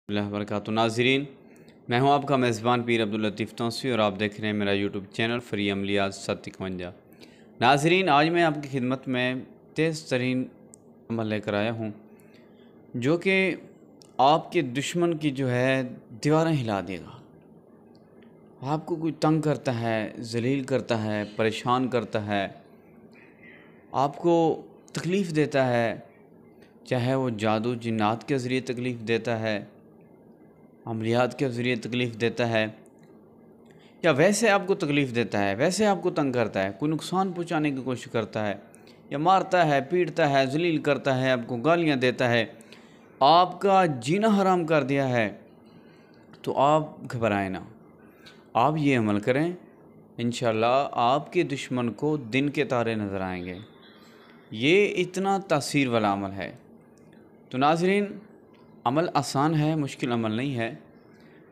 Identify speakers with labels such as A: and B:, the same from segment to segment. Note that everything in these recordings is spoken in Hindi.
A: वबरकातुहू। नाज़रीन, मैं हूं आपका मेज़बान पीर अब्दुल लतीफ़ तौसी और आप देख रहे हैं मेरा यूट्यूब चैनल फ्री अमलियात 751। नाज़रीन, आज मैं आपकी खिदमत में तेज़ तरीन अमल लेकर आया हूं जो कि आपके दुश्मन की जो है दीवारें हिला देगा। आपको कोई तंग करता है, जलील करता है, परेशान करता है, आपको तकलीफ़ देता है, चाहे वो जादू जिन्नात के ज़रिए तकलीफ़ देता है, अमलियात के ज़रिए तकलीफ़ देता है, या वैसे आपको तकलीफ़ देता है, वैसे आपको तंग करता है, कोई नुकसान पहुंचाने की कोशिश करता है, या मारता है, पीटता है, जलील करता है, आपको गालियां देता है, आपका जीना हराम कर दिया है, तो आप घबराएं ना। आप ये अमल करें, इंशाअल्लाह आपके दुश्मन को दिन के तारे नज़र आएंगे। ये इतना तासीर वाला अमल है। तो नाज़रीन, अमल आसान है, मुश्किल अमल नहीं है।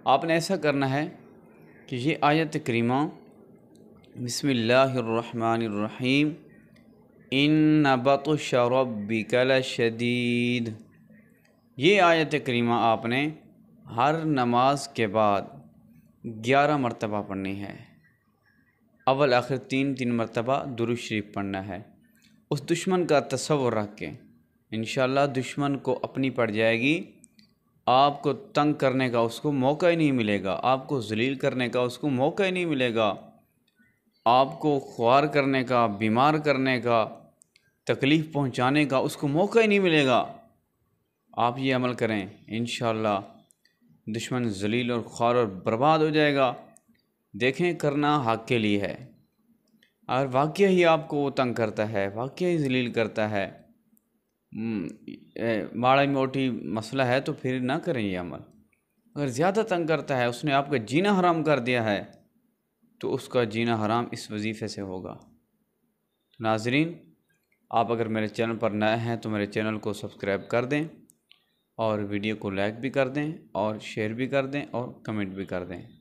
A: आपने ऐसा करना है कि ये आयत करीमा बिस्मिल्लाहिर्रहमानिर्रहीम इन्न बतश रब्बिक लशदीद, ये आयत करीमा आपने हर नमाज के बाद 11 मरतबा पढ़नी है। अव्वल आखिर तीन मरतबा दुरूद शरीफ पढ़ना है। उस दुश्मन का तसव्वुर रख के इंशाअल्लाह दुश्मन को अपनी पड़ जाएगी। आपको तंग करने का उसको मौका ही नहीं मिलेगा, आपको जलील करने का उसको मौका ही नहीं मिलेगा, आपको ख्वार करने का, बीमार करने का, तकलीफ़ पहुंचाने का उसको मौका ही नहीं मिलेगा। आप ये अमल करें, इंशाअल्लाह दुश्मन जलील और ख्वार और बर्बाद हो जाएगा। देखें, करना हक़ के लिए है। और वाक़ई ही आपको वो तंग करता है, वाक़ई ही जलील करता है, माड़ा मोटी मसला है तो फिर ना करें ये अमल। अगर ज़्यादा तंग करता है, उसने आपका जीना हराम कर दिया है, तो उसका जीना हराम इस वजीफ़े से होगा। नाज़रीन, आप अगर मेरे चैनल पर नए हैं तो मेरे चैनल को सब्सक्राइब कर दें और वीडियो को लाइक भी कर दें और शेयर भी कर दें और कमेंट भी कर दें।